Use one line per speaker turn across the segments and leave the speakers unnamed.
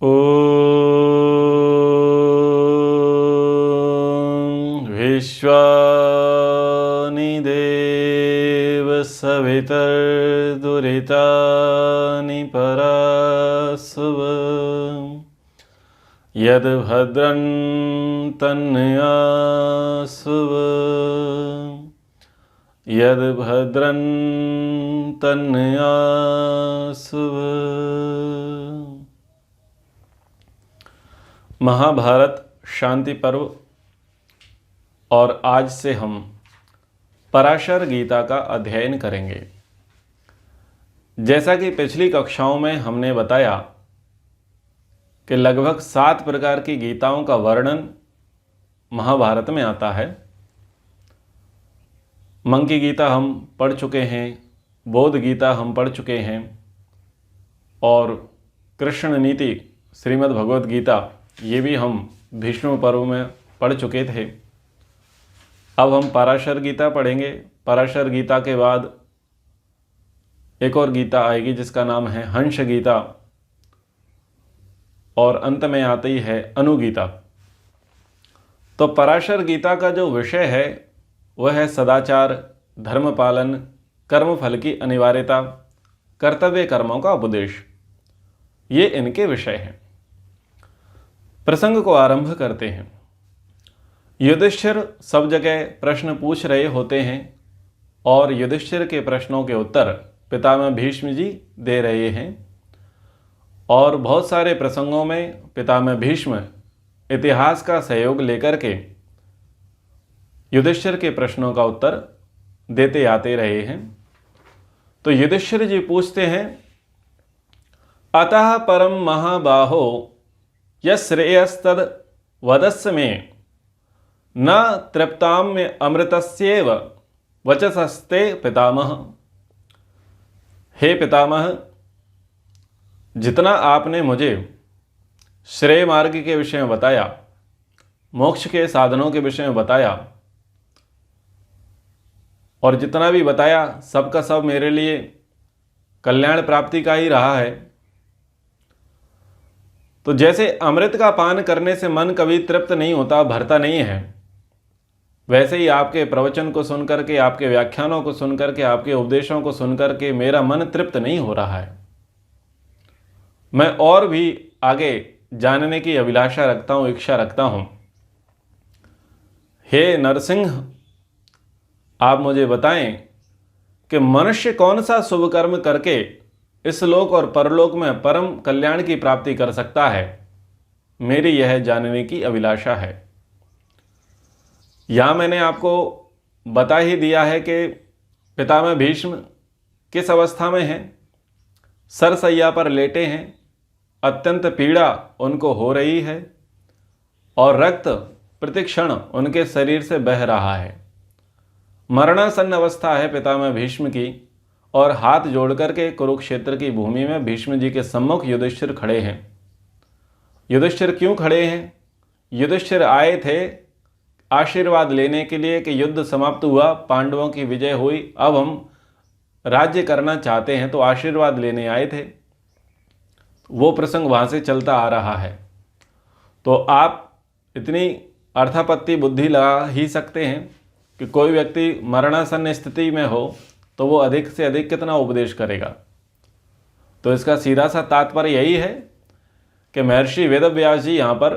ॐ विश्वानि देव सवितर्दुरितानि परासुव यद्भद्रं तन्यासुव यद्भद्रं तन्यासुव। महाभारत शांति पर्व और आज से हम पराशर गीता का अध्ययन करेंगे। जैसा कि पिछली कक्षाओं में हमने बताया कि लगभग 7 प्रकार की गीताओं का वर्णन महाभारत में आता है। मंकी गीता हम पढ़ चुके हैं, बोध गीता हम पढ़ चुके हैं और कृष्ण नीति श्रीमद् भगवद गीता ये भी हम भीष्म पर्व में पढ़ चुके थे। अब हम पराशर गीता पढ़ेंगे। पराशर गीता के बाद एक और गीता आएगी जिसका नाम है हंस गीता और अंत में आती है अनुगीता। तो पराशर गीता का जो विषय है वह है सदाचार, धर्म पालन, कर्म फल की अनिवार्यता, कर्तव्य कर्मों का उपदेश। ये इनके विषय हैं। प्रसंग को आरंभ करते हैं। युधिष्ठिर सब जगह प्रश्न पूछ रहे होते हैं और युधिष्ठिर के प्रश्नों के उत्तर पितामह भीष्म जी दे रहे हैं और बहुत सारे प्रसंगों में पितामह भीष्म इतिहास का सहयोग लेकर के युधिष्ठिर के प्रश्नों का उत्तर देते आते रहे हैं। तो युधिष्ठिर जी पूछते हैं, अतः परम महाबाहो यश्रेयस्तद वदस्स में न तृप्ताम में अमृतस्येव वचसस्ते पितामह। हे पितामह, जितना आपने मुझे श्रेय मार्ग के विषय में बताया, मोक्ष के साधनों के विषय में बताया और जितना भी बताया सबका सब मेरे लिए कल्याण प्राप्ति का ही रहा है। तो जैसे अमृत का पान करने से मन कभी तृप्त नहीं होता, भरता नहीं है, वैसे ही आपके प्रवचन को सुनकर के, आपके व्याख्यानों को सुनकर के, आपके उपदेशों को सुनकर के मेरा मन तृप्त नहीं हो रहा है। मैं और भी आगे जानने की अभिलाषा रखता हूँ, इच्छा रखता हूँ। हे नरसिंह, आप मुझे बताएं कि मनुष्य कौन सा शुभ कर्म करके इस लोक और परलोक में परम कल्याण की प्राप्ति कर सकता है। मेरी यह जानने की अभिलाषा है। यहाँ मैंने आपको बता ही दिया है कि पितामह भीष्म किस अवस्था में हैं। सरसैया पर लेटे हैं, अत्यंत पीड़ा उनको हो रही है और रक्त प्रतिक्षण उनके शरीर से बह रहा है। मरणासन्न अवस्था है पितामह भीष्म की और हाथ जोड़ करके कुरुक्षेत्र की भूमि में भीष्म जी के सम्मुख युधिष्ठिर खड़े हैं। युधिष्ठिर क्यों खड़े हैं? युधिष्ठिर आए थे आशीर्वाद लेने के लिए कि युद्ध समाप्त हुआ, पांडवों की विजय हुई, अब हम राज्य करना चाहते हैं, तो आशीर्वाद लेने आए थे। वो प्रसंग वहाँ से चलता आ रहा है। तो आप इतनी अर्थापत्ति बुद्धि लगा ही सकते हैं कि कोई व्यक्ति मरणासन्न स्थिति में हो तो वो अधिक से अधिक कितना उपदेश करेगा। तो इसका सीधा सा तात्पर्य यही है कि महर्षि वेदव्यास जी यहाँ पर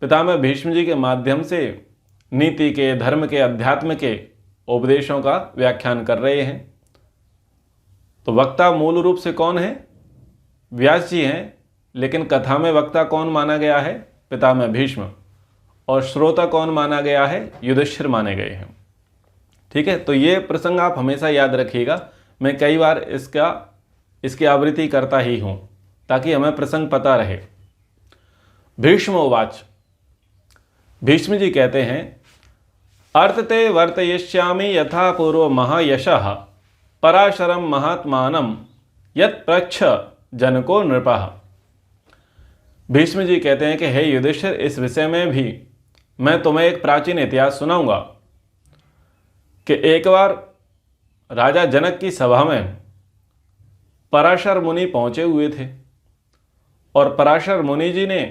पितामह भीष्म जी के माध्यम से नीति के, धर्म के, अध्यात्म के उपदेशों का व्याख्यान कर रहे हैं। तो वक्ता मूल रूप से कौन है? व्यास जी हैं, लेकिन कथा में वक्ता कौन माना गया है? पितामह भीष्म। और श्रोता कौन माना गया है? युधिष्ठिर माने गए हैं। ठीक है, तो ये प्रसंग आप हमेशा याद रखिएगा। मैं कई बार इसकी आवृत्ति करता ही हूँ ताकि हमें प्रसंग पता रहे। भीष्म उवाच, भीष्म जी कहते हैं, अर्थ ते वर्तयिष्यामि यथा पूर्व महायशः पराशरम महात्मानम यत् प्रच्छ जनको नृपः। भीष्म जी कहते हैं कि हे युधिष्ठिर, इस विषय में भी मैं तुम्हें एक प्राचीन इतिहास सुनाऊंगा कि एक बार राजा जनक की सभा में पराशर मुनि पहुंचे हुए थे और पराशर मुनि जी ने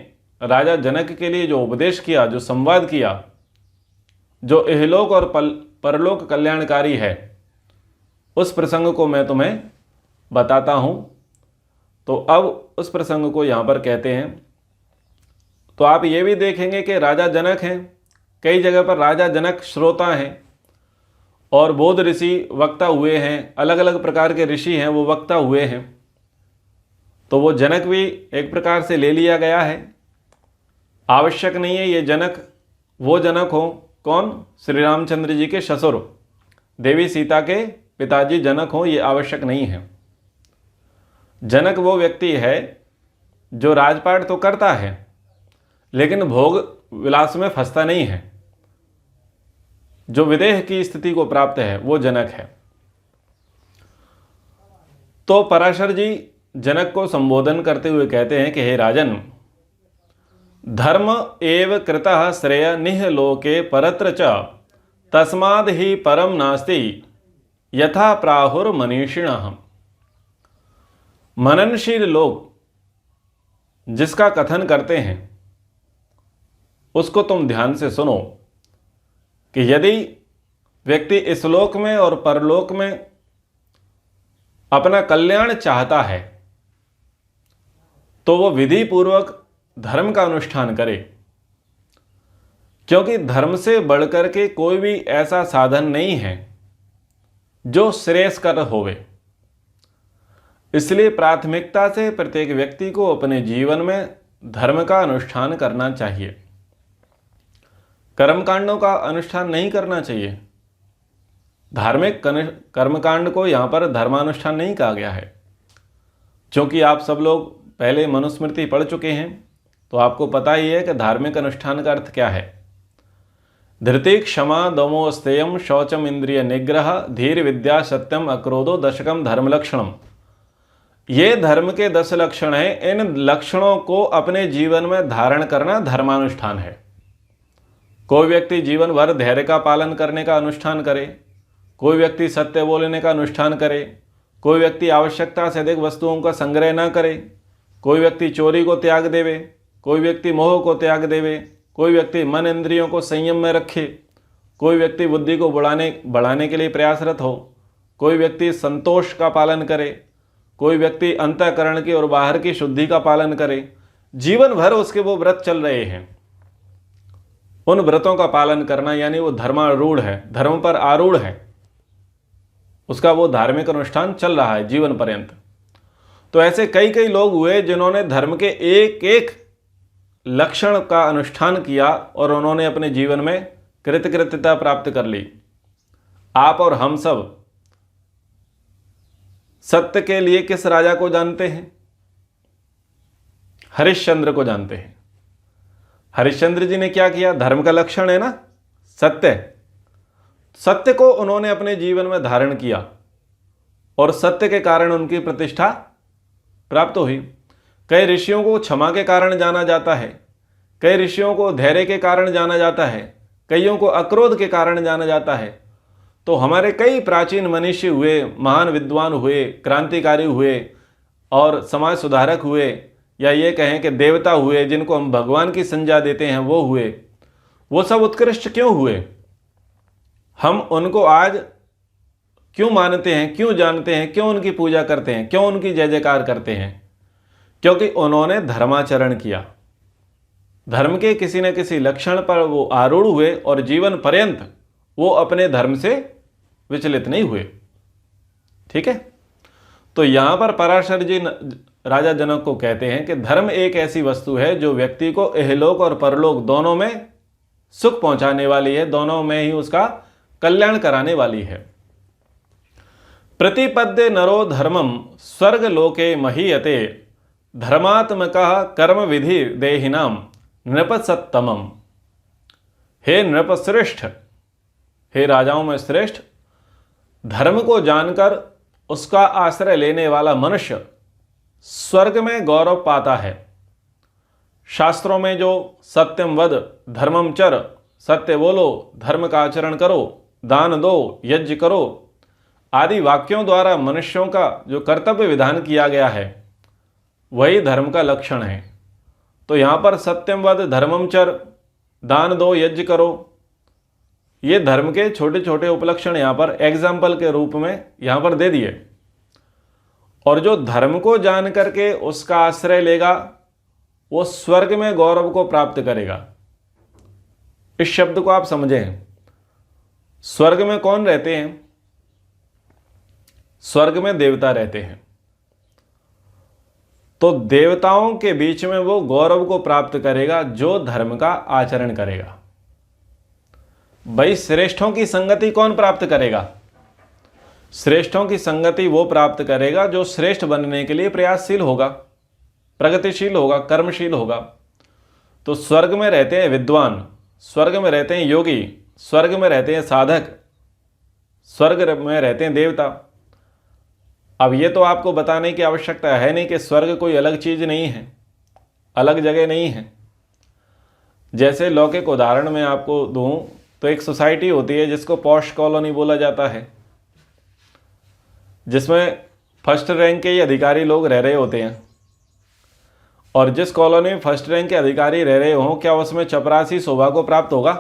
राजा जनक के लिए जो उपदेश किया, जो संवाद किया, जो इहलोक और परलोक कल्याणकारी है, उस प्रसंग को मैं तुम्हें बताता हूँ। तो अब उस प्रसंग को यहाँ पर कहते हैं। तो आप ये भी देखेंगे कि राजा जनक हैं, कई जगह पर राजा जनक श्रोता हैं और बौद्ध ऋषि वक्ता हुए हैं, अलग अलग प्रकार के ऋषि हैं वो वक्ता हुए हैं। तो वो जनक भी एक प्रकार से ले लिया गया है। आवश्यक नहीं है ये जनक वो जनक हो, कौन? श्री रामचंद्र जी के ससुर देवी सीता के पिताजी जनक हो, ये आवश्यक नहीं है। जनक वो व्यक्ति है जो राजपाट तो करता है लेकिन भोग विलास में फंसता नहीं है, जो विदेह की स्थिति को प्राप्त है वो जनक है। तो पराशर जी जनक को संबोधन करते हुए कहते हैं कि हे राजन, धर्म एव कृतः श्रेय निहलोके परत्र च तस्माद् ही परम नास्ति यथा प्राहुर मनीषिणः। मननशील लोग जिसका कथन करते हैं उसको तुम ध्यान से सुनो कि यदि व्यक्ति इस लोक में और परलोक में अपना कल्याण चाहता है तो वो विधि पूर्वक धर्म का अनुष्ठान करे, क्योंकि धर्म से बढ़कर के कोई भी ऐसा साधन नहीं है जो श्रेयस्कर होवे। इसलिए प्राथमिकता से प्रत्येक व्यक्ति को अपने जीवन में धर्म का अनुष्ठान करना चाहिए, कर्मकांडों का अनुष्ठान नहीं करना चाहिए। धार्मिक कर्मकांड को यहाँ पर धर्मानुष्ठान नहीं कहा गया है। क्योंकि आप सब लोग पहले मनुस्मृति पढ़ चुके हैं तो आपको पता ही है कि धार्मिक अनुष्ठान का अर्थ क्या है। धृति क्षमा दमो स्तेयम शौचम इंद्रिय निग्रह धीर विद्या सत्यम अक्रोधो दशकम धर्म लक्षणम। ये धर्म के 10 लक्षण हैं। इन लक्षणों को अपने जीवन में धारण करना धर्मानुष्ठान है। कोई व्यक्ति जीवन भर धैर्य का पालन करने का अनुष्ठान करे, कोई व्यक्ति सत्य बोलने का अनुष्ठान करे, कोई व्यक्ति आवश्यकता से अधिक वस्तुओं का संग्रह न करे, कोई व्यक्ति चोरी को त्याग देवे, कोई व्यक्ति मोह को त्याग देवे, कोई व्यक्ति मन इंद्रियों को संयम में रखे, कोई व्यक्ति बुद्धि को बढ़ाने के लिए प्रयासरत हो, कोई व्यक्ति संतोष का पालन करे, कोई व्यक्ति अंतःकरण की और बाहर की शुद्धि का पालन करे। जीवन भर उसके वो व्रत चल रहे हैं। उन व्रतों का पालन करना यानी वो धर्मारूढ़ है, धर्म पर आरूढ़ है, उसका वो धार्मिक अनुष्ठान चल रहा है जीवन पर्यंत। तो ऐसे कई कई लोग हुए जिन्होंने धर्म के एक एक लक्षण का अनुष्ठान किया और उन्होंने अपने जीवन में कृतकृत्यता प्राप्त कर ली। आप और हम सब सत्य के लिए किस राजा को जानते हैं? हरिश्चंद्र को जानते हैं। हरिश्चंद्र जी ने क्या किया? धर्म का लक्षण है ना सत्य। सत्य को उन्होंने अपने जीवन में धारण किया और सत्य के कारण उनकी प्रतिष्ठा प्राप्त हुई। कई ऋषियों को क्षमा के कारण जाना जाता है, कई ऋषियों को धैर्य के कारण जाना जाता है, कईयों को अक्रोध के कारण जाना जाता है। तो हमारे कई प्राचीन मनीषी हुए, महान विद्वान हुए, क्रांतिकारी हुए और समाज सुधारक हुए, या ये कहें कि देवता हुए, जिनको हम भगवान की संज्ञा देते हैं, वो हुए। वो सब उत्कृष्ट क्यों हुए? हम उनको आज क्यों मानते हैं, क्यों जानते हैं, क्यों उनकी पूजा करते हैं, क्यों उनकी जय जयकार करते हैं? क्योंकि उन्होंने धर्माचरण किया। धर्म के किसी न किसी लक्षण पर वो आरूढ़ हुए और जीवन पर्यंत वो अपने धर्म से विचलित नहीं हुए। ठीक है। तो यहां पर पराशर जी राजा जनक को कहते हैं कि धर्म एक ऐसी वस्तु है जो व्यक्ति को इहलोक और परलोक दोनों में सुख पहुंचाने वाली है, दोनों में ही उसका कल्याण कराने वाली है। प्रतिपद्य नरो धर्मम स्वर्ग लोके महीयते धर्मात्मकः कर्म विधि देहिनाम नृपसत्तमम। हे नृपश्रेष्ठ, हे राजाओं में श्रेष्ठ, धर्म को जानकर उसका आश्रय लेने वाला मनुष्य स्वर्ग में गौरव पाता है। शास्त्रों में जो सत्यम वद धर्मम चर, सत्य बोलो, धर्म का आचरण करो, दान दो, यज्ञ करो आदि वाक्यों द्वारा मनुष्यों का जो कर्तव्य विधान किया गया है, वही धर्म का लक्षण है। तो यहाँ पर सत्यम वद धर्मम चर, दान दो यज्ञ करो, ये धर्म के छोटे छोटे उपलक्षण यहाँ पर एग्जाम्पल के रूप में यहाँ पर दे दिए। और जो धर्म को जान करके उसका आश्रय लेगा वो स्वर्ग में गौरव को प्राप्त करेगा। इस शब्द को आप समझें। स्वर्ग में कौन रहते हैं? स्वर्ग में देवता रहते हैं। तो देवताओं के बीच में वो गौरव को प्राप्त करेगा जो धर्म का आचरण करेगा। भाई श्रेष्ठों की संगति कौन प्राप्त करेगा? श्रेष्ठों की संगति वो प्राप्त करेगा जो श्रेष्ठ बनने के लिए प्रयासशील होगा, प्रगतिशील होगा, कर्मशील होगा। तो स्वर्ग में रहते हैं विद्वान, स्वर्ग में रहते हैं योगी, स्वर्ग में रहते हैं साधक, स्वर्ग में रहते हैं देवता। अब ये तो आपको बताने की आवश्यकता है नहीं कि स्वर्ग कोई अलग चीज नहीं है, अलग जगह नहीं है। जैसे लौकिक उदाहरण मैं आपको दूं तो एक सोसाइटी होती है जिसको पॉश कॉलोनी बोला जाता है, जिसमें फर्स्ट रैंक के ही अधिकारी लोग रह रहे होते हैं। और जिस कॉलोनी में फर्स्ट रैंक के अधिकारी रह रहे हों, क्या उसमें चपरासी शोभा को प्राप्त होगा?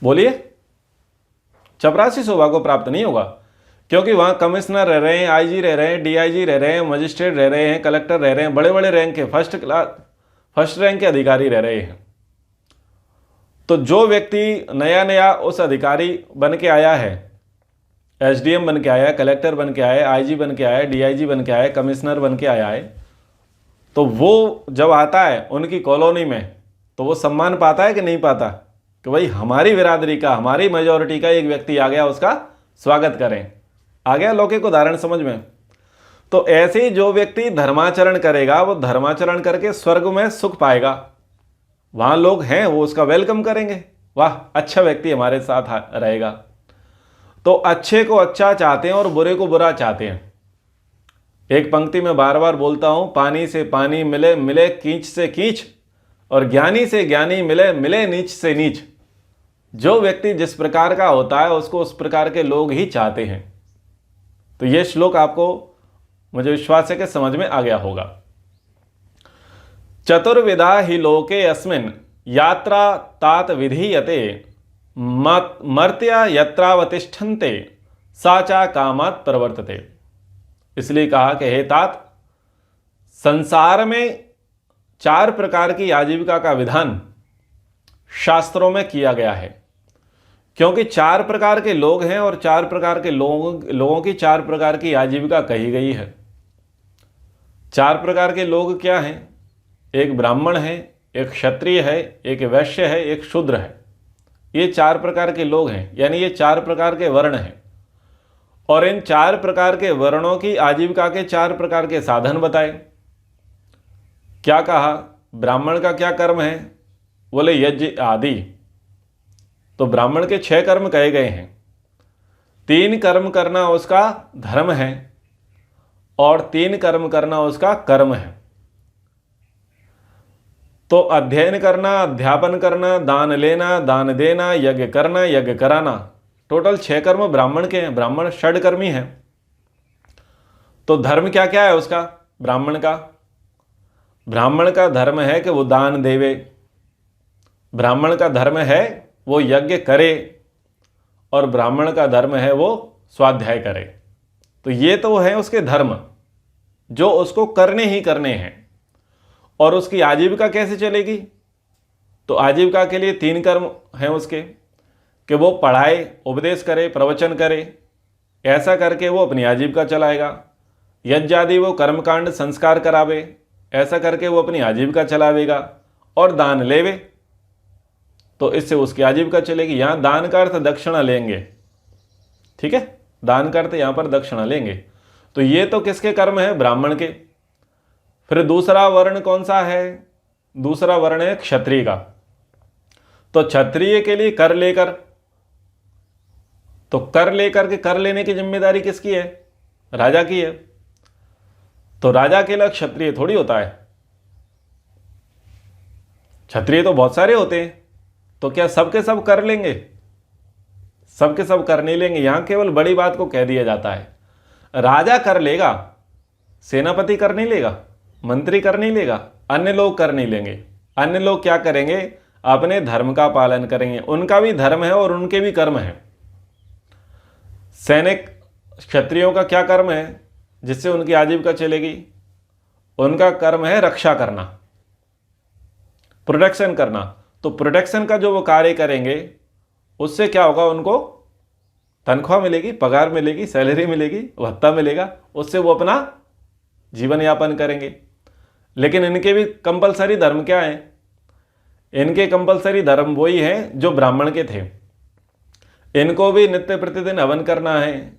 बोलिए, चपरासी शोभा को प्राप्त नहीं होगा, क्योंकि वहां कमिश्नर रह रहे हैं, आईजी रह रहे हैं, डीआईजी रह रहे हैं, मजिस्ट्रेट रह रहे हैं, कलेक्टर रह रहे हैं, बड़े बड़े रैंक के फर्स्ट रैंक के अधिकारी रह रहे हैं। तो जो व्यक्ति नया नया उस अधिकारी बन के आया है, एसडीएम बन के आया है, कलेक्टर बन के आया है, आईजी बन के आया है, डीआईजी बन के आया है, कमिश्नर बन के आया है, तो वो जब आता है उनकी कॉलोनी में तो वो सम्मान पाता है कि नहीं पाता कि भाई हमारी बिरादरी का, हमारी मेजॉरिटी का एक व्यक्ति आ गया, उसका स्वागत करें। आ गया लौकिक उदाहरण समझ में? तो ऐसे ही जो व्यक्ति धर्माचरण करेगा वो धर्माचरण करके स्वर्ग में सुख पाएगा। वहां लोग हैं वो उसका वेलकम करेंगे, वाह अच्छा व्यक्ति हमारे साथ रहेगा। तो अच्छे को अच्छा चाहते हैं और बुरे को बुरा चाहते हैं। एक पंक्ति में बार बार बोलता हूं, पानी से पानी मिले मिले कींच से कींच, और ज्ञानी से ज्ञानी मिले मिले नीच से नीच। जो व्यक्ति जिस प्रकार का होता है उसको उस प्रकार के लोग ही चाहते हैं। तो यह श्लोक आपको मुझे विश्वास है कि समझ में आ गया होगा। चतुर्विधा ही लोके अस्मिन् यात्रा तात विधीयते मर्त्या यत्रावतिष्ठन्ते साचा कामात् प्रवर्तते। इसलिए कहा कि हे तात, संसार में 4 प्रकार की आजीविका का विधान शास्त्रों में किया गया है, क्योंकि 4 प्रकार के लोग हैं और 4 प्रकार के लोगों की 4 प्रकार की आजीविका कही गई है। 4 प्रकार के लोग क्या हैं? एक ब्राह्मण है, एक क्षत्रिय है, एक वैश्य है, एक शूद्र है। ये 4 प्रकार के लोग हैं, यानी ये 4 प्रकार के वर्ण हैं। और इन 4 प्रकार के वर्णों की आजीविका के 4 प्रकार के साधन बताए। क्या कहा? ब्राह्मण का क्या कर्म है? बोले यज्ञ आदि। तो ब्राह्मण के 6 कर्म कहे गए हैं। 3 कर्म करना उसका धर्म है और 3 कर्म करना उसका कर्म है। तो अध्ययन करना, अध्यापन करना, दान लेना, दान देना, यज्ञ करना, यज्ञ कराना, टोटल 6 कर्म ब्राह्मण के हैं। ब्राह्मण षडकर्मी है। तो धर्म क्या क्या है उसका? ब्राह्मण का धर्म है कि वो दान देवे, ब्राह्मण का धर्म है वो यज्ञ करे, और ब्राह्मण का धर्म है वो स्वाध्याय करे। तो ये तो है उसके धर्म जो उसको करने ही करने हैं। और उसकी आजीविका कैसे चलेगी? तो आजीविका के लिए 3 कर्म हैं उसके, कि वो पढ़ाए, उपदेश करे, प्रवचन करे। ऐसा करके वो अपनी आजीविका चलाएगा। यज्ञ आदि वो कर्मकांड संस्कार करावे, ऐसा करके वो अपनी आजीविका चलावेगा। और दान लेवे, तो इससे उसकी आजीविका चलेगी। यहां दान का अर्थ दक्षिणा लेंगे, ठीक है? दान का अर्थ यहां पर दक्षिणा लेंगे। तो ये तो किसके कर्म है? ब्राह्मण के। फिर दूसरा वर्ण कौन सा है? दूसरा वर्ण है क्षत्रिय का। तो क्षत्रिय के लिए कर लेकर, तो कर लेकर के कर लेने की जिम्मेदारी किसकी है? राजा की है। तो राजा अकेला क्षत्रिय थोड़ी होता है, क्षत्रिय तो बहुत सारे होते हैं। तो क्या सबके सब कर लेंगे? सबके सब कर नहीं लेंगे। यहां केवल बड़ी बात को कह दिया जाता है। राजा कर लेगा, सेनापति कर नहीं लेगा, मंत्री कर नहीं लेगा, अन्य लोग कर नहीं लेंगे। अन्य लोग क्या करेंगे? अपने धर्म का पालन करेंगे। उनका भी धर्म है और उनके भी कर्म है। सैनिक क्षत्रियों का क्या कर्म है जिससे उनकी आजीविका चलेगी? उनका कर्म है रक्षा करना, प्रोटेक्शन करना। तो प्रोटेक्शन का जो वो कार्य करेंगे उससे क्या होगा? उनको तनख्वाह मिलेगी, पगार मिलेगी, सैलरी मिलेगी, भत्ता मिलेगा, उससे वो अपना जीवन यापन करेंगे। लेकिन इनके भी कंपलसरी धर्म क्या है? इनके कंपलसरी धर्म वही हैं जो ब्राह्मण के थे। इनको भी नित्य प्रतिदिन हवन करना है,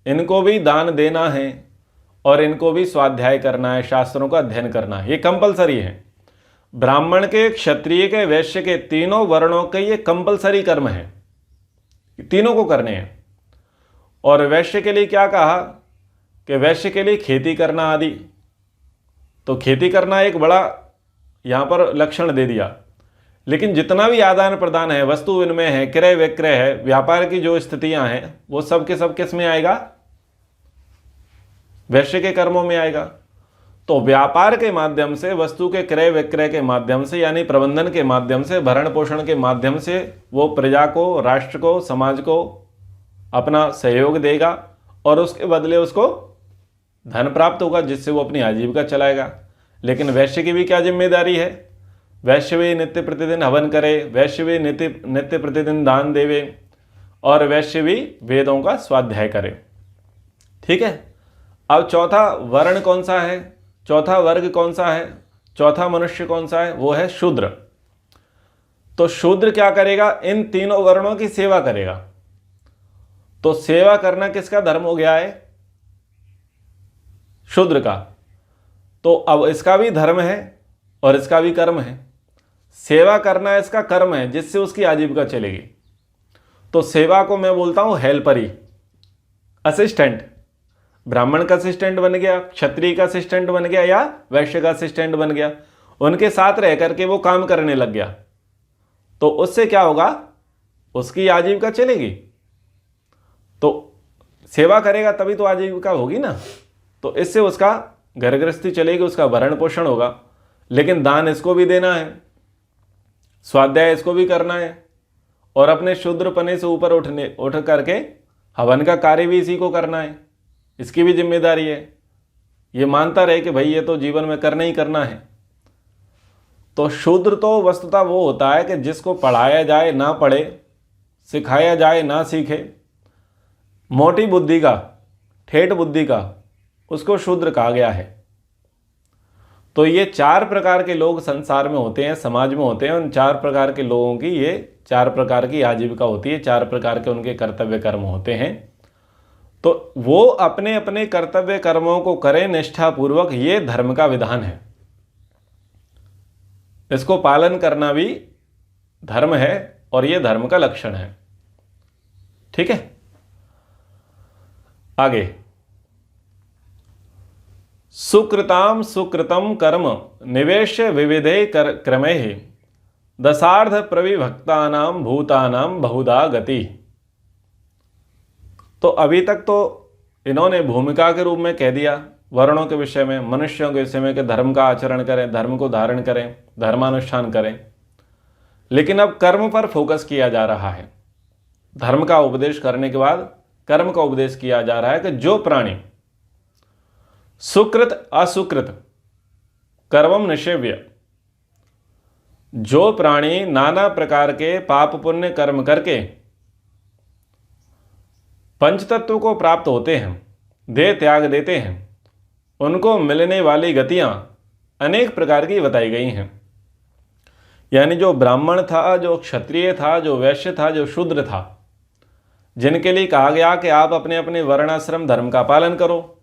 इनको भी दान देना है और इनको भी स्वाध्याय करना है, शास्त्रों का अध्ययन करना है। ये कंपलसरी है। ब्राह्मण के, क्षत्रिय के, वैश्य के, तीनों वर्णों के ये कंपलसरी कर्म है, तीनों को करने हैं। और वैश्य के लिए क्या कहा कि वैश्य के लिए खेती करना आदि। तो खेती करना एक बड़ा यहाँ पर लक्षण दे दिया। लेकिन जितना भी आदान प्रदान है, वस्तु विनिमय है, क्रय विक्रय है, व्यापार की जो स्थितियां हैं, वो सब के सब किस में आएगा? वैश्य के कर्मों में आएगा। तो व्यापार के माध्यम से, वस्तु के क्रय विक्रय के माध्यम से, यानी प्रबंधन के माध्यम से, भरण पोषण के माध्यम से वो प्रजा को, राष्ट्र को, समाज को अपना सहयोग देगा और उसके बदले उसको धन प्राप्त होगा जिससे वो अपनी आजीविका चलाएगा। लेकिन वैश्य की भी क्या जिम्मेदारी है? वैश्य भी नित्य प्रतिदिन हवन करे, वैश्य भी नित्य प्रतिदिन दान देवे और वैश्य भी वेदों का स्वाध्याय करे। ठीक है। अब चौथा वर्ण कौन सा है? चौथा वर्ग कौन सा है? चौथा मनुष्य कौन सा है? वो है शूद्र। तो शूद्र क्या करेगा? इन तीनों वर्णों की सेवा करेगा। तो सेवा करना किसका धर्म हो गया है? शूद्र का। तो अब इसका भी धर्म है और इसका भी कर्म है। सेवा करना इसका कर्म है जिससे उसकी आजीविका चलेगी। तो सेवा को मैं बोलता हूं हेल्परी, असिस्टेंट। ब्राह्मण का असिस्टेंट बन गया, क्षत्रिय का असिस्टेंट बन गया या वैश्य का असिस्टेंट बन गया, उनके साथ रह करके वो काम करने लग गया। तो उससे क्या होगा? उसकी आजीविका चलेगी। तो सेवा करेगा तभी तो आजीविका होगी ना। तो इससे उसका घर गृहस्थी चलेगी, उसका भरण पोषण होगा। लेकिन दान इसको भी देना है, स्वाध्याय इसको भी करना है और अपने शूद्रपने से ऊपर उठ करके हवन का कार्य भी इसी को करना है। इसकी भी जिम्मेदारी है। ये मानता रहे कि भाई ये तो जीवन में करना ही करना है। तो शूद्र तो वस्तुतः वो होता है कि जिसको पढ़ाया जाए ना पढ़े, सिखाया जाए ना सीखे, मोटी बुद्धि का, ठेठ बुद्धि का, उसको शूद्र कहा गया है। तो ये चार प्रकार के लोग संसार में होते हैं, समाज में होते हैं। उन चार प्रकार के लोगों की ये चार प्रकार की आजीविका होती है, चार प्रकार के उनके कर्तव्य कर्म होते हैं। तो वो अपने अपने कर्तव्य कर्मों को करें निष्ठापूर्वक, ये धर्म का विधान है। इसको पालन करना भी धर्म है और ये धर्म का लक्षण है। ठीक है। आगे, सुकृताम सुकृतम कर्म निवेश्य विविधे क्रमे ही दशार्ध प्रविभक्तानाम भूतानाम बहुधा गति। तो अभी तक तो इन्होंने भूमिका के रूप में कह दिया वर्णों के विषय में, मनुष्यों के विषय में कि धर्म का आचरण करें, धर्म को धारण करें, धर्मानुष्ठान करें। लेकिन अब कर्म पर फोकस किया जा रहा है। धर्म का उपदेश करने के बाद कर्म का उपदेश किया जा रहा है कि जो प्राणी सुकृत असुकृत कर्मम निषेव्य, जो प्राणी नाना प्रकार के पाप पुण्य कर्म करके पंचतत्व को प्राप्त होते हैं, देह त्याग देते हैं, उनको मिलने वाली गतियां अनेक प्रकार की बताई गई हैं। यानी जो ब्राह्मण था, जो क्षत्रिय था, जो वैश्य था, जो शूद्र था, जिनके लिए कहा गया कि आप अपने अपने वर्णाश्रम धर्म का पालन करो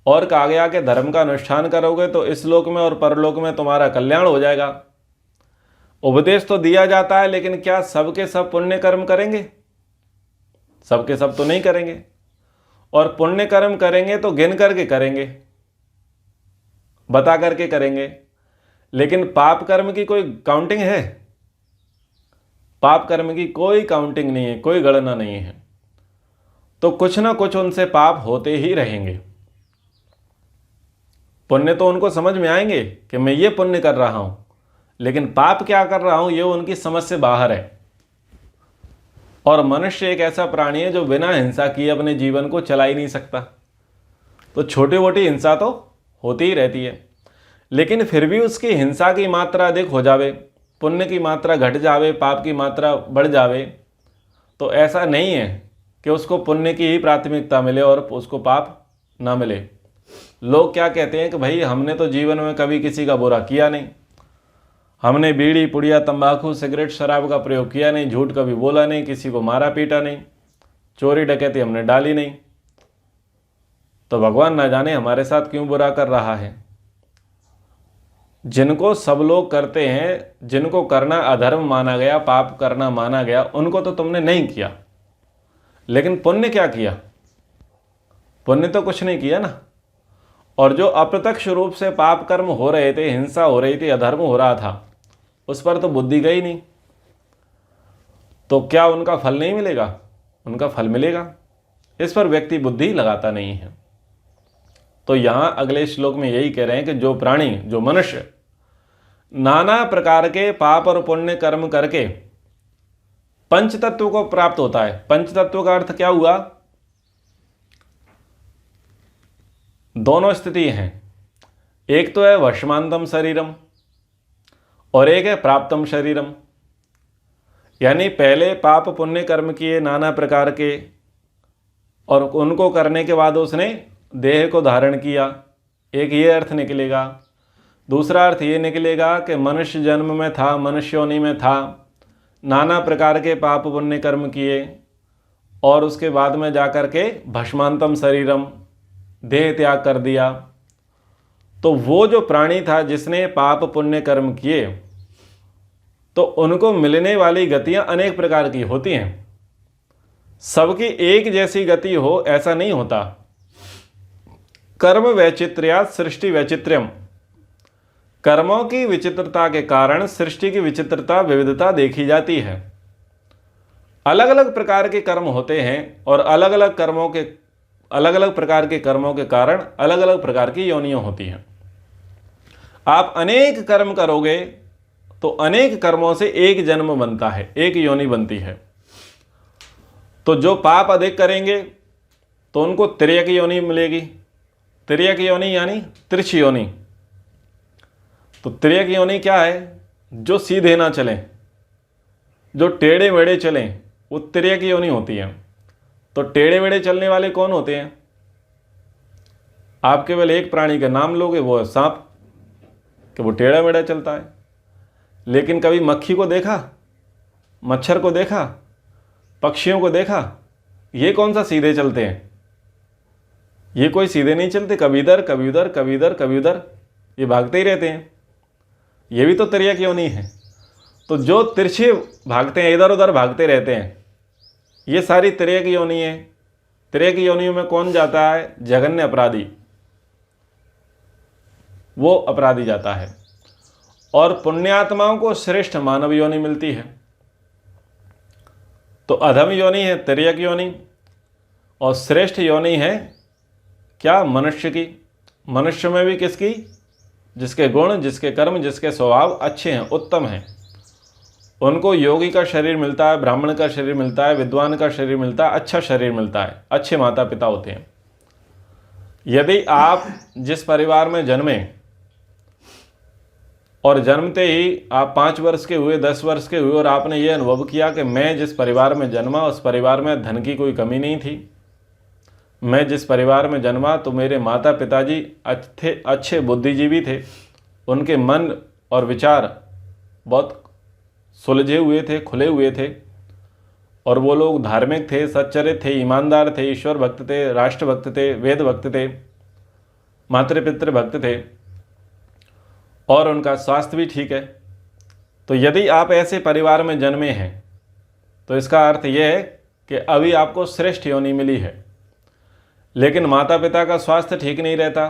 और कहा गया कि धर्म का अनुष्ठान करोगे तो इस लोक में और परलोक में तुम्हारा कल्याण हो जाएगा। उपदेश तो दिया जाता है, लेकिन क्या सबके सब पुण्य कर्म करेंगे? सबके सब तो नहीं करेंगे। और पुण्य कर्म करेंगे तो गिन करके करेंगे, बता करके करेंगे। लेकिन पाप कर्म की कोई काउंटिंग है? पाप कर्म की कोई काउंटिंग नहीं है, कोई गणना नहीं है। तो कुछ ना कुछ उनसे पाप होते ही रहेंगे। पुण्य तो उनको समझ में आएंगे कि मैं ये पुण्य कर रहा हूं, लेकिन पाप क्या कर रहा हूं ये उनकी समझ से बाहर है। और मनुष्य एक ऐसा प्राणी है जो बिना हिंसा किए अपने जीवन को चला ही नहीं सकता। तो छोटी मोटी हिंसा तो होती ही रहती है, लेकिन फिर भी उसकी हिंसा की मात्रा अधिक हो जावे, पुण्य की मात्रा घट जावे, पाप की मात्रा बढ़ जावे, तो ऐसा नहीं है कि उसको पुण्य की ही प्राथमिकता मिले और उसको पाप ना मिले। लोग क्या कहते हैं कि भाई हमने तो जीवन में कभी किसी का बुरा किया नहीं, हमने बीड़ी पुड़िया तंबाकू सिगरेट शराब का प्रयोग किया नहीं, झूठ कभी बोला नहीं, किसी को मारा पीटा नहीं, चोरी डकैती हमने डाली नहीं, तो भगवान ना जाने हमारे साथ क्यों बुरा कर रहा है। जिनको सब लोग करते हैं, जिनको करना अधर्म माना गया, पाप करना माना गया, उनको तो तुमने नहीं किया, लेकिन पुण्य क्या किया? पुण्य तो कुछ नहीं किया ना। और जो अप्रत्यक्ष रूप से पाप कर्म हो रहे थे, हिंसा हो रही थी, अधर्म हो रहा था, उस पर तो बुद्धि गई नहीं, तो क्या उनका फल नहीं मिलेगा? उनका फल मिलेगा। इस पर व्यक्ति बुद्धि लगाता नहीं है। तो यहां अगले श्लोक में यही कह रहे हैं कि जो प्राणी, जो मनुष्य नाना प्रकार के पाप और पुण्य कर्म करके पंच तत्व को प्राप्त होता है। पंच तत्व का अर्थ क्या हुआ? दोनों स्थिति हैं, एक तो है वशमांतम शरीरम और एक है प्राप्तम शरीरम। यानी पहले पाप पुण्य कर्म किए नाना प्रकार के, और उनको करने के बाद उसने देह को धारण किया, एक ये अर्थ निकलेगा। दूसरा अर्थ ये निकलेगा कि मनुष्य जन्म में था, मनुष्य योनि में था, नाना प्रकार के पाप पुण्य कर्म किए और उसके बाद में जाकर के भस्मांतम शरीरम, देह त्याग कर दिया। तो वो जो प्राणी था जिसने पाप पुण्य कर्म किए, तो उनको मिलने वाली गतियां अनेक प्रकार की होती हैं। सबकी एक जैसी गति हो ऐसा नहीं होता। कर्म वैचित्र्यात् सृष्टि वैचित्र्यम, कर्मों की विचित्रता के कारण सृष्टि की विचित्रता, विविधता देखी जाती है। अलग अलग प्रकार के कर्म होते हैं और अलग अलग प्रकार के कर्मों के कारण अलग अलग प्रकार की योनियां होती हैं। आप अनेक कर्म करोगे तो अनेक कर्मों से एक जन्म बनता है, एक योनि बनती है। तो जो पाप अधिक करेंगे तो उनको तिर्यक योनि मिलेगी। तिर्यक योनि यानी तिरछी योनि। तो तिर्यक योनि क्या है? जो सीधे ना चलें, जो टेढ़े मेढ़े चलें, वो तिर्यक योनि होती है। तो टेढ़े मेढ़े चलने वाले कौन होते हैं? आप केवल एक प्राणी का नाम लोगे, वो है सांप, कि वो टेढ़ा मेढ़ा चलता है। लेकिन कभी मक्खी को देखा, मच्छर को देखा, पक्षियों को देखा? ये कौन सा सीधे चलते हैं? ये कोई सीधे नहीं चलते, कभी इधर कभी उधर, कभी इधर कभी उधर, ये भागते ही रहते हैं। ये भी तो तिर्यक योनि है। तो जो तिरछे भागते हैं, इधर उधर भागते रहते हैं, ये सारी तिर्यक योनि है। तिर्यक योनियों में कौन जाता है? जघन्य अपराधी, वो अपराधी जाता है। और पुण्यात्माओं को श्रेष्ठ मानव योनि मिलती है। तो अधम योनि है तिर्यक योनि, और श्रेष्ठ योनि है क्या? मनुष्य की। मनुष्य में भी किसकी? जिसके गुण, जिसके कर्म, जिसके स्वभाव अच्छे हैं, उत्तम हैं, उनको योगी का शरीर मिलता है, ब्राह्मण का शरीर मिलता है, विद्वान का शरीर मिलता है, अच्छा शरीर मिलता है, अच्छे माता पिता होते हैं। यदि आप जिस परिवार में जन्मे और जन्मते ही आप 5 वर्ष के हुए, 10 वर्ष के हुए, और आपने ये अनुभव किया कि मैं जिस परिवार में जन्मा उस परिवार में धन की कोई कमी नहीं थी, मैं जिस परिवार में जन्मा तो मेरे माता पिताजी अच्छे बुद्धिजीवी थे, उनके मन और विचार बहुत सुलझे हुए थे, खुले हुए थे, और वो लोग धार्मिक थे, सच्चरित्र थे, ईमानदार थे, ईश्वर भक्त थे, राष्ट्र भक्त थे, वेद भक्त थे, मातृपितृ भक्त थे, और उनका स्वास्थ्य भी ठीक है। तो यदि आप ऐसे परिवार में जन्मे हैं तो इसका अर्थ यह है कि अभी आपको श्रेष्ठ योनि मिली है। लेकिन माता पिता का स्वास्थ्य ठीक नहीं रहता,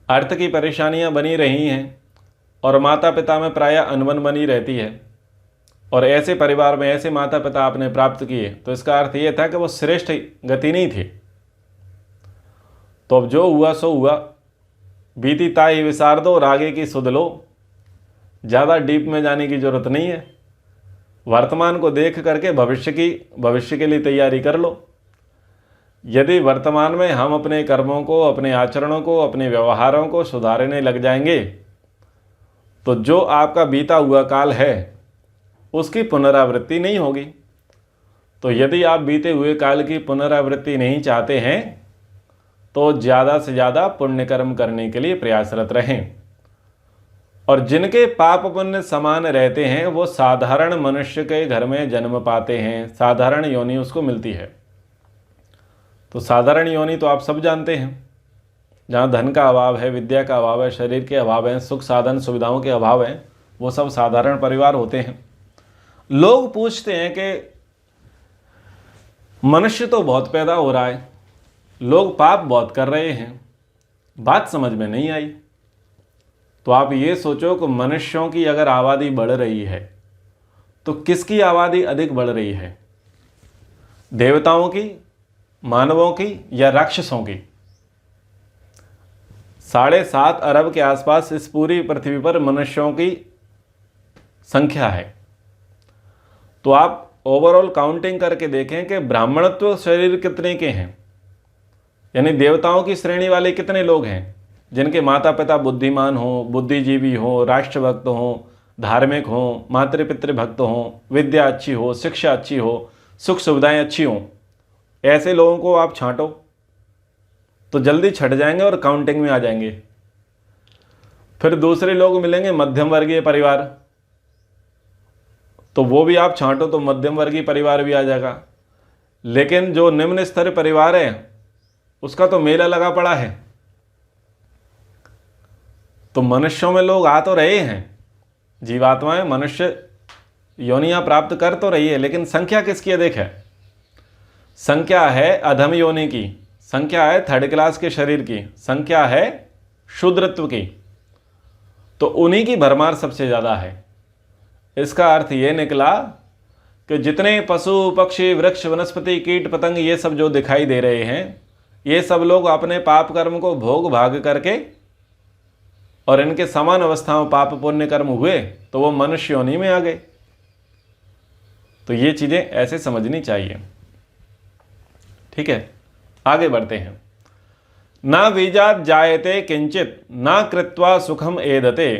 अर्थ की परेशानियां बनी रही हैं, और माता पिता में प्रायः अनबन बनी रहती है, और ऐसे परिवार में ऐसे माता पिता आपने प्राप्त किए, तो इसका अर्थ ये था कि वो श्रेष्ठ गति नहीं थी। तो अब जो हुआ सो हुआ, बीती ताई विसार दो और आगे की सुध लो। ज़्यादा डीप में जाने की जरूरत नहीं है। वर्तमान को देख करके भविष्य के लिए तैयारी कर लो। यदि वर्तमान में हम अपने कर्मों को, अपने आचरणों को, अपने व्यवहारों को सुधारने लग जाएंगे तो जो आपका बीता हुआ काल है उसकी पुनरावृत्ति नहीं होगी। तो यदि आप बीते हुए काल की पुनरावृत्ति नहीं चाहते हैं तो ज़्यादा से ज़्यादा पुण्य कर्म करने के लिए प्रयासरत रहें। और जिनके पाप पुण्य समान रहते हैं वो साधारण मनुष्य के घर में जन्म पाते हैं, साधारण योनि उसको मिलती है। तो साधारण योनि तो आप सब जानते हैं, जहाँ धन का अभाव है, विद्या का अभाव है, शरीर के अभाव है, सुख साधन सुविधाओं के अभाव है, वो सब साधारण परिवार होते हैं। लोग पूछते हैं कि मनुष्य तो बहुत पैदा हो रहा है, लोग पाप बहुत कर रहे हैं, बात समझ में नहीं आई। तो आप ये सोचो कि मनुष्यों की अगर आबादी बढ़ रही है तो किसकी आबादी अधिक बढ़ रही है? देवताओं की, मानवों की या राक्षसों की? 7.5 अरब के आसपास इस पूरी पृथ्वी पर मनुष्यों की संख्या है। तो आप ओवरऑल काउंटिंग करके देखें कि ब्राह्मणत्व शरीर कितने के हैं, यानी देवताओं की श्रेणी वाले कितने लोग हैं जिनके माता पिता बुद्धिमान हों, बुद्धिजीवी हों, राष्ट्रभक्त हों, धार्मिक हों, मातृपितृ भक्त हों, विद्या अच्छी हो, शिक्षा अच्छी हो, सुख सुविधाएं अच्छी हों। ऐसे लोगों को आप छांटो तो जल्दी छट जाएंगे और काउंटिंग में आ जाएंगे। फिर दूसरे लोग मिलेंगे मध्यम वर्गीय परिवार, तो वो भी आप छांटो तो मध्यम वर्गीय परिवार भी आ जाएगा। लेकिन जो निम्न स्तर परिवार है उसका तो मेला लगा पड़ा है। तो मनुष्यों में लोग आ तो रहे हैं, जीवात्माएं मनुष्य योनियां प्राप्त कर तो रही है, लेकिन संख्या किसकी अधिक है? संख्या है अधम योनि की, संख्या है 3rd क्लास के शरीर की, संख्या है शूद्रत्व की। तो उन्हीं की भरमार सबसे ज़्यादा है। इसका अर्थ ये निकला कि जितने पशु पक्षी वृक्ष वनस्पति कीट पतंग ये सब जो दिखाई दे रहे हैं, ये सब लोग अपने पाप कर्म को भोग भाग करके और इनके समान अवस्था में पाप पुण्य कर्म हुए तो वो मनुष्य योनि में आ गए। तो ये चीज़ें ऐसे समझनी चाहिए। ठीक है, आगे बढ़ते हैं। ना बीजात जायते किंचित ना कृत्वा सुखम एदते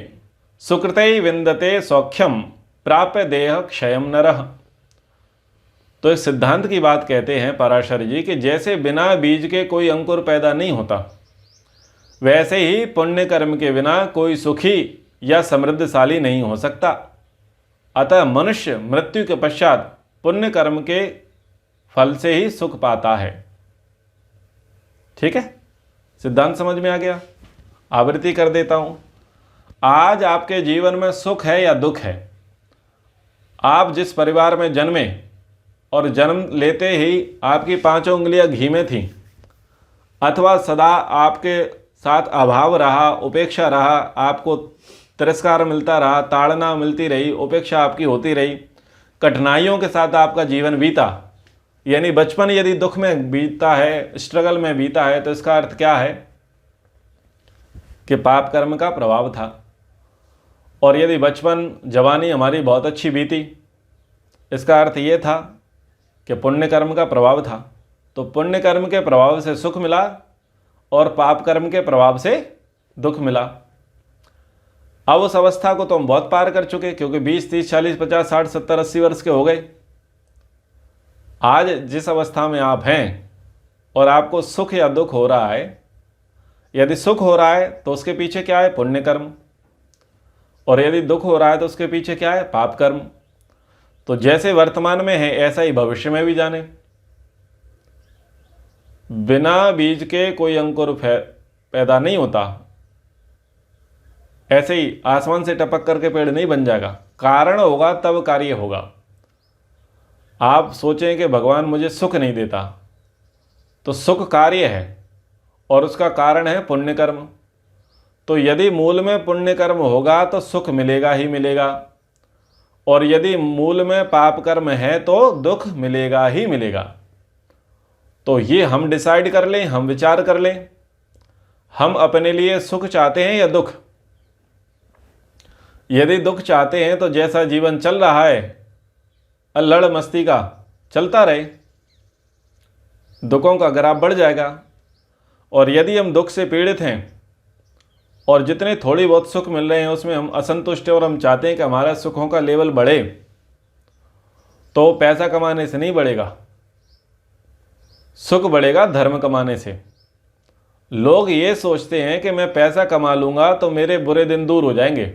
सुकृते विंदते सौख्यम प्राप्य देह क्षयम नरः। तो इस सिद्धांत की बात कहते हैं पराशर जी कि जैसे बिना बीज के कोई अंकुर पैदा नहीं होता, वैसे ही पुण्य कर्म के बिना कोई सुखी या समृद्धशाली नहीं हो सकता। अतः मनुष्य मृत्यु के पश्चात पुण्य कर्म के फल से ही सुख पाता है। ठीक है, सिद्धांत समझ में आ गया? आवृत्ति कर देता हूं। आज आपके जीवन में सुख है या दुख है? आप जिस परिवार में जन्मे और जन्म लेते ही आपकी 5 उंगलियां घी में थीं, अथवा सदा आपके साथ अभाव रहा, उपेक्षा रहा, आपको तिरस्कार मिलता रहा, ताड़ना मिलती रही, उपेक्षा आपकी होती रही, कठिनाइयों के साथ आपका जीवन बीता, यानी बचपन यदि दुख में बीता है, स्ट्रगल में बीता है, तो इसका अर्थ क्या है कि पाप कर्म का प्रभाव था। और यदि बचपन जवानी हमारी बहुत अच्छी बीती, इसका अर्थ ये था कि पुण्य कर्म का प्रभाव था। तो पुण्य कर्म के प्रभाव से सुख मिला और पाप कर्म के प्रभाव से दुख मिला। अब उस अवस्था को तो हम बहुत पार कर चुके, क्योंकि 20, 30, 40, 50, 60, 70, 80 वर्ष के हो गए। आज जिस अवस्था में आप हैं और आपको सुख या दुख हो रहा है, यदि सुख हो रहा है तो उसके पीछे क्या है? पुण्य कर्म। और यदि दुख हो रहा है तो उसके पीछे क्या है? पाप कर्म। तो जैसे वर्तमान में है ऐसा ही भविष्य में भी जाने। बिना बीज के कोई अंकुर पैदा नहीं होता। ऐसे ही आसमान से टपक करके पेड़ नहीं बन जाएगा, कारण होगा तब कार्य होगा। आप सोचें कि भगवान मुझे सुख नहीं देता, तो सुख कार्य है और उसका कारण है पुण्य कर्म। तो यदि मूल में पुण्य कर्म होगा तो सुख मिलेगा ही मिलेगा, और यदि मूल में पाप कर्म है तो दुख मिलेगा ही मिलेगा। तो ये हम डिसाइड कर लें, हम विचार कर लें। हम अपने लिए सुख चाहते हैं या दुख? यदि दुख चाहते हैं तो जैसा जीवन चल रहा है अल्लड़ मस्ती का चलता रहे, दुखों का ग्राफ बढ़ जाएगा। और यदि हम दुख से पीड़ित हैं और जितने थोड़ी बहुत सुख मिल रहे हैं उसमें हम असंतुष्ट हैं और हम चाहते हैं कि हमारा सुखों का लेवल बढ़े, तो पैसा कमाने से नहीं बढ़ेगा, सुख बढ़ेगा धर्म कमाने से। लोग ये सोचते हैं कि मैं पैसा कमा लूँगा तो मेरे बुरे दिन दूर हो जाएंगे।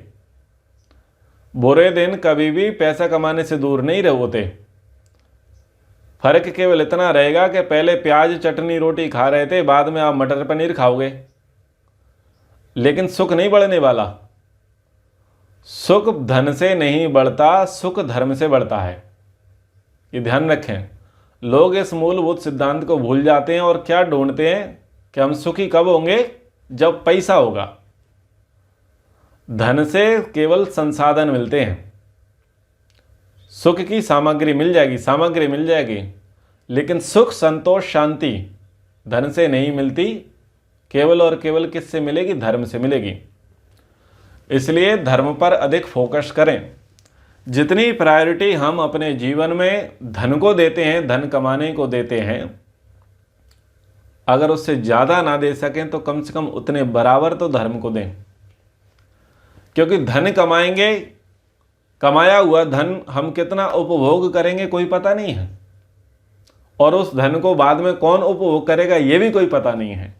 बुरे दिन कभी भी पैसा कमाने से दूर नहीं होते। फर्क केवल इतना रहेगा कि पहले प्याज चटनी रोटी खा रहे थे, बाद में आप मटर पनीर खाओगे, लेकिन सुख नहीं बढ़ने वाला। सुख धन से नहीं बढ़ता, सुख धर्म से बढ़ता है। ये ध्यान रखें। लोग इस मूलभूत सिद्धांत को भूल जाते हैं और क्या ढूंढते हैं कि हम सुखी कब होंगे? जब पैसा होगा। धन से केवल संसाधन मिलते हैं, सुख की सामग्री मिल जाएगी, लेकिन सुख संतोष शांति धन से नहीं मिलती, केवल और केवल किससे मिलेगी? धर्म से मिलेगी। इसलिए धर्म पर अधिक फोकस करें। जितनी प्रायोरिटी हम अपने जीवन में धन को देते हैं, धन कमाने को देते हैं, अगर उससे ज़्यादा ना दे सकें तो कम से कम उतने बराबर तो धर्म को दें। क्योंकि धन कमाएंगे, कमाया हुआ धन हम कितना उपभोग करेंगे कोई पता नहीं है, और उस धन को बाद में कौन उपभोग करेगा ये भी कोई पता नहीं है।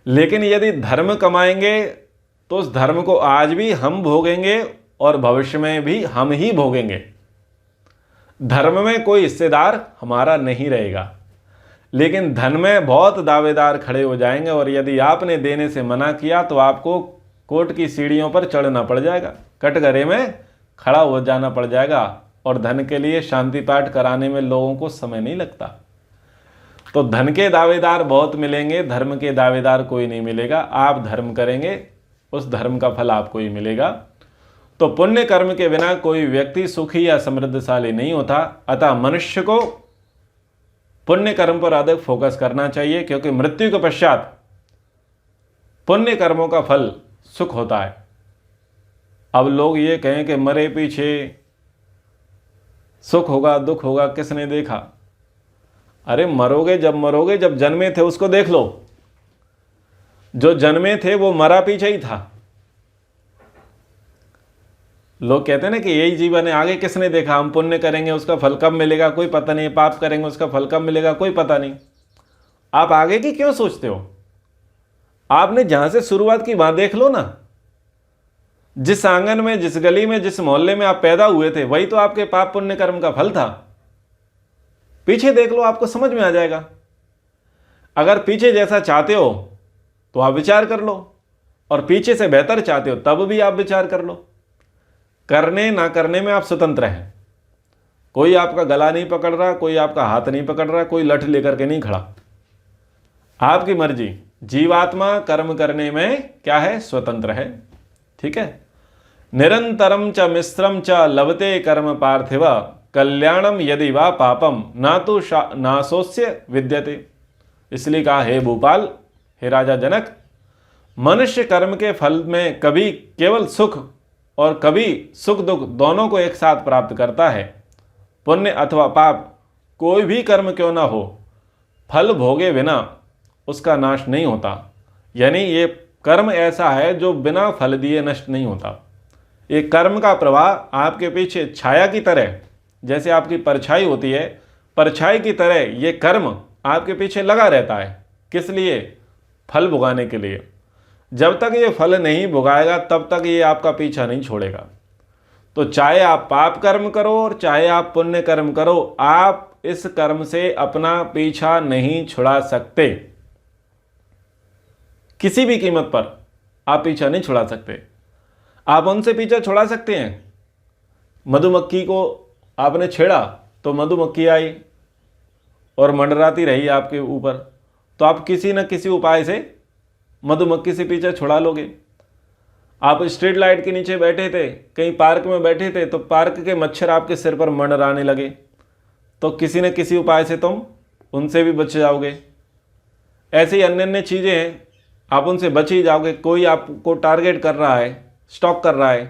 लेकिन यदि धर्म कमाएंगे तो उस धर्म को आज भी हम भोगेंगे और भविष्य में भी हम ही भोगेंगे। धर्म में कोई हिस्सेदार हमारा नहीं रहेगा, लेकिन धन में बहुत दावेदार खड़े हो जाएंगे, और यदि आपने देने से मना किया तो आपको कोर्ट की सीढ़ियों पर चढ़ना पड़ जाएगा, कटघरे में खड़ा हो जाना पड़ जाएगा। और धन के लिए शांति पाठ कराने में लोगों को समय नहीं लगता। तो धन के दावेदार बहुत मिलेंगे, धर्म के दावेदार कोई नहीं मिलेगा। आप धर्म करेंगे, उस धर्म का फल आपको ही मिलेगा। तो पुण्य कर्म के बिना कोई व्यक्ति सुखी या समृद्धशाली नहीं होता। अतः मनुष्य को पुण्य कर्म पर अधिक फोकस करना चाहिए, क्योंकि मृत्यु के पश्चात पुण्य कर्मों का फल सुख होता है। अब लोग ये कहें कि मरे पीछे सुख होगा दुख होगा, किसने देखा? अरे मरोगे, जब जन्मे थे उसको देख लो। जो जन्मे थे वो मरा पीछे ही था। लोग कहते हैं ना कि यही जीवन है, आगे किसने देखा? हम पुण्य करेंगे उसका फल कब मिलेगा कोई पता नहीं, पाप करेंगे उसका फल कब मिलेगा कोई पता नहीं। आप आगे की क्यों सोचते हो? आपने जहां से शुरुआत की वहां देख लो ना। जिस आंगन में, जिस गली में, जिस मोहल्ले में आप पैदा हुए थे, वही तो आपके पाप पुण्य कर्म का फल था। पीछे देख लो, आपको समझ में आ जाएगा। अगर पीछे जैसा चाहते हो तो आप विचार कर लो, और पीछे से बेहतर चाहते हो तब भी आप विचार कर लो। करने ना करने में आप स्वतंत्र हैं। कोई आपका गला नहीं पकड़ रहा, कोई आपका हाथ नहीं पकड़ रहा, कोई लठ लेकर के नहीं खड़ा। आपकी मर्जी। जीवात्मा कर्म करने में क्या है? स्वतंत्र है। ठीक है। निरंतरम च मिश्रम च लभते कर्म पार्थिव कल्याणम यदि वा पापम ना तो नाशोस्य विद्यते। इसलिए कहा, हे भूपाल, हे राजा जनक, मनुष्य कर्म के फल में कभी केवल सुख और कभी सुख दुख दोनों को एक साथ प्राप्त करता है। पुण्य अथवा पाप कोई भी कर्म क्यों ना हो, फल भोगे बिना उसका नाश नहीं होता। यानी ये कर्म ऐसा है जो बिना फल दिए नष्ट नहीं होता। ये कर्म का प्रवाह आपके पीछे छाया की तरह, जैसे आपकी परछाई होती है, परछाई की तरह ये कर्म आपके पीछे लगा रहता है। किस लिए? फल भुगाने के लिए। जब तक ये फल नहीं भुगाएगा तब तक ये आपका पीछा नहीं छोड़ेगा। तो चाहे आप पाप कर्म करो और चाहे आप पुण्य कर्म करो, आप इस कर्म से अपना पीछा नहीं छुड़ा सकते। किसी भी कीमत पर आप पीछा नहीं छुड़ा सकते। आप उनसे पीछा छुड़ा सकते हैं। मधुमक्खी को आपने छेड़ा तो मधुमक्खी आई और मंडराती रही आपके ऊपर, तो आप किसी न किसी उपाय से मधुमक्खी से पीछा छुड़ा लोगे। आप स्ट्रीट लाइट के नीचे बैठे थे, कहीं पार्क में बैठे थे, तो पार्क के मच्छर आपके सिर पर मंडराने लगे, तो किसी न किसी उपाय से तुम उनसे भी बच जाओगे। ऐसी अन्य अन्य चीज़ें हैं आप उनसे बच ही जाओगे। कोई आपको टारगेट कर रहा है, स्टॉक कर रहा है,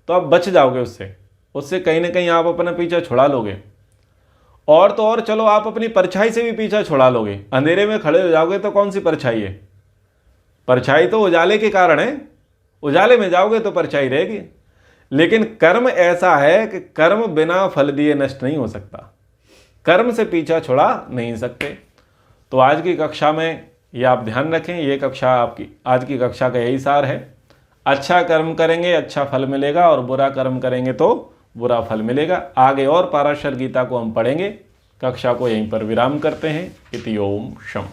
तो आप बच जाओगे उससे, उससे कहीं ना कहीं आप अपना पीछा छुड़ा लोगे। और तो और चलो आप अपनी परछाई से भी पीछा छुड़ा लोगे। अंधेरे में खड़े हो जाओगे तो कौन सी परछाई है, परछाई तो उजाले के कारण है, उजाले में जाओगे तो परछाई रहेगी। लेकिन कर्म ऐसा है कि कर्म बिना फल दिए नष्ट नहीं हो सकता, कर्म से पीछा छुड़ा नहीं सकते। तो आज की कक्षा में ये आप ध्यान रखें, ये कक्षा आपकी आज की कक्षा का यही सार है। अच्छा कर्म करेंगे अच्छा फल मिलेगा, और बुरा कर्म करेंगे तो बुरा फल मिलेगा। आगे और पाराशर गीता को हम पढ़ेंगे। कक्षा को यहीं पर विराम करते हैं। इति ओम शम।